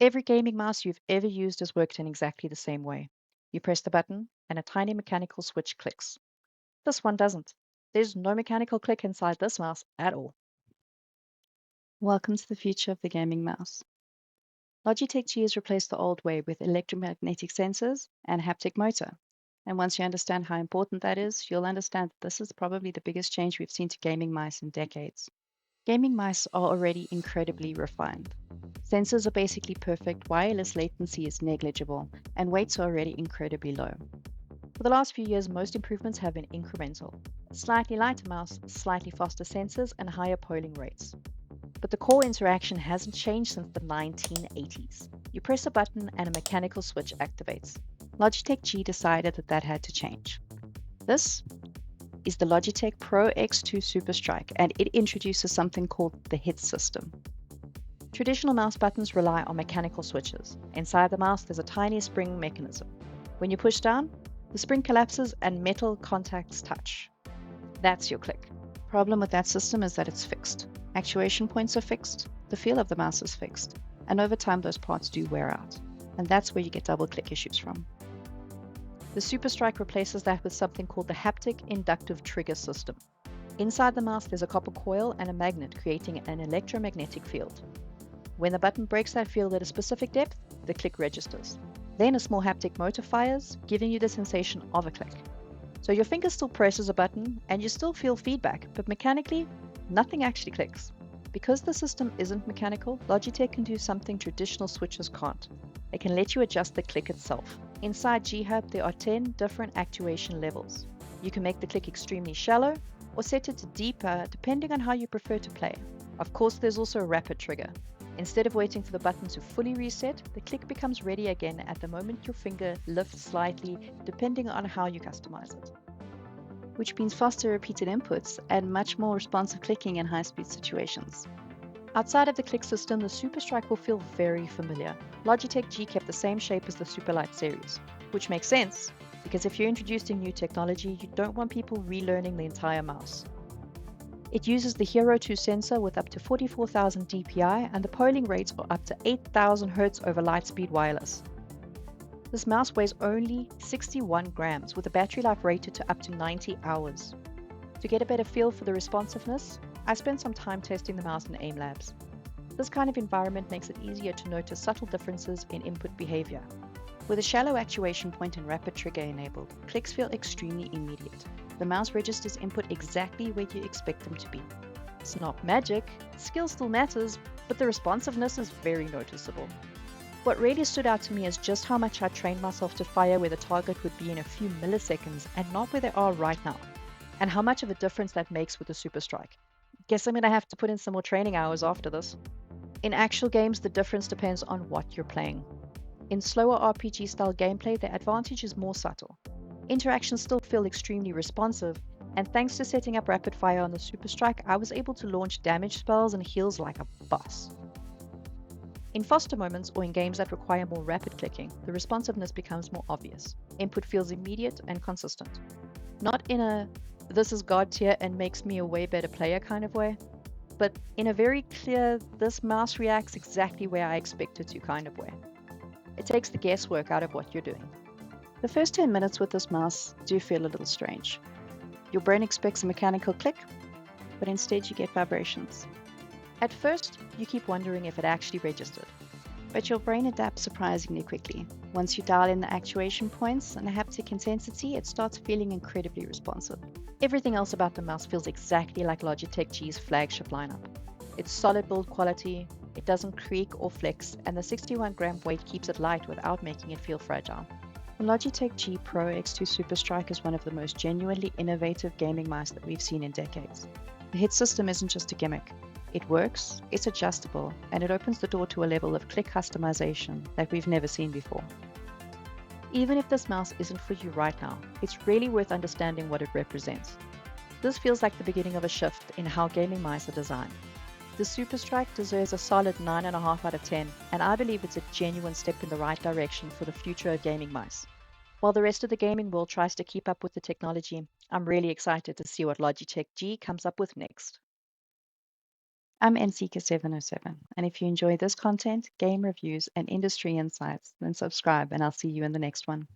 Every gaming mouse you've ever used has worked in exactly the same way. You press the button and a tiny mechanical switch clicks. This one doesn't. There's no mechanical click inside this mouse at all. Welcome to the future of the gaming mouse. Logitech G has replaced the old way with electromagnetic sensors and haptic motor. And once you understand how important that is, you'll understand that this is probably the biggest change we've seen to gaming mice in decades. Gaming mice are already incredibly refined. Sensors are basically perfect, wireless latency is negligible, and weights are already incredibly low. For the last few years, most improvements have been incremental. A slightly lighter mouse, slightly faster sensors, and higher polling rates. But the core interaction hasn't changed since the 1980s. You press a button and a mechanical switch activates. Logitech G decided that that had to change. This is the Logitech PRO X2 SUPERSTRIKE, and it introduces something called the hit system. Traditional mouse buttons rely on mechanical switches. Inside the mouse, there's a tiny spring mechanism. When you push down, the spring collapses and metal contacts touch. That's your click. Problem with that system is that it's fixed. Actuation points are fixed, the feel of the mouse is fixed, and over time those parts do wear out. And that's where you get double click issues from. The SUPERSTRIKE replaces that with something called the haptic inductive trigger system. Inside the mouse there's a copper coil and a magnet creating an electromagnetic field. When the button breaks that field at a specific depth, the click registers. Then a small haptic motor fires, giving you the sensation of a click. So your finger still presses a button and you still feel feedback, but mechanically, nothing actually clicks. Because the system isn't mechanical, Logitech can do something traditional switches can't. It can let you adjust the click itself. Inside G-Hub, there are 10 different actuation levels. You can make the click extremely shallow or set it to deeper depending on how you prefer to play. Of course, there's also a rapid trigger. Instead of waiting for the button to fully reset, the click becomes ready again at the moment your finger lifts slightly, depending on how you customize it. Which means faster repeated inputs and much more responsive clicking in high-speed situations. Outside of the click system, the SUPERSTRIKE will feel very familiar. Logitech G kept the same shape as the Superlight series, which makes sense, because if you're introducing new technology, you don't want people relearning the entire mouse. It uses the Hero 2 sensor with up to 44,000 dpi and the polling rates are up to 8,000 Hz over Lightspeed wireless. This mouse weighs only 61 grams with a battery life rated to up to 90 hours. To get a better feel for the responsiveness, I spent some time testing the mouse in AIM labs. This kind of environment makes it easier to notice subtle differences in input behavior. With a shallow actuation point and rapid trigger enabled, clicks feel extremely immediate. The mouse registers input exactly where you expect them to be. It's not magic, skill still matters, but the responsiveness is very noticeable. What really stood out to me is just how much I trained myself to fire where the target would be in a few milliseconds and not where they are right now, and how much of a difference that makes with the SUPERSTRIKE. Guess I'm gonna have to put in some more training hours after this. In actual games, the difference depends on what you're playing. In slower RPG-style gameplay, the advantage is more subtle. Interactions still feel extremely responsive, and thanks to setting up rapid fire on the SUPERSTRIKE, I was able to launch damage spells and heals like a boss. In faster moments or in games that require more rapid clicking, the responsiveness becomes more obvious. Input feels immediate and consistent. Not in a this is God tier and makes me a way better player kind of way, but in a very clear this mouse reacts exactly where I expect it to kind of way. It takes the guesswork out of what you're doing. The first 10 minutes with this mouse do feel a little strange. Your brain expects a mechanical click, but instead you get vibrations. At first, you keep wondering if it actually registered, but your brain adapts surprisingly quickly. Once you dial in the actuation points and the haptic intensity, it starts feeling incredibly responsive. Everything else about the mouse feels exactly like Logitech G's flagship lineup. It's solid build quality, it doesn't creak or flex, and the 61-gram weight keeps it light without making it feel fragile. The Logitech G PRO X2 SUPERSTRIKE is one of the most genuinely innovative gaming mice that we've seen in decades. The hit system isn't just a gimmick. It works, it's adjustable, and it opens the door to a level of click customization that we've never seen before. Even if this mouse isn't for you right now, it's really worth understanding what it represents. This feels like the beginning of a shift in how gaming mice are designed. The SUPERSTRIKE deserves a solid 9.5 out of 10, and I believe it's a genuine step in the right direction for the future of gaming mice. While the rest of the gaming world tries to keep up with the technology, I'm really excited to see what Logitech G comes up with next. I'm NCK707, and if you enjoy this content, game reviews, and industry insights, then subscribe and I'll see you in the next one.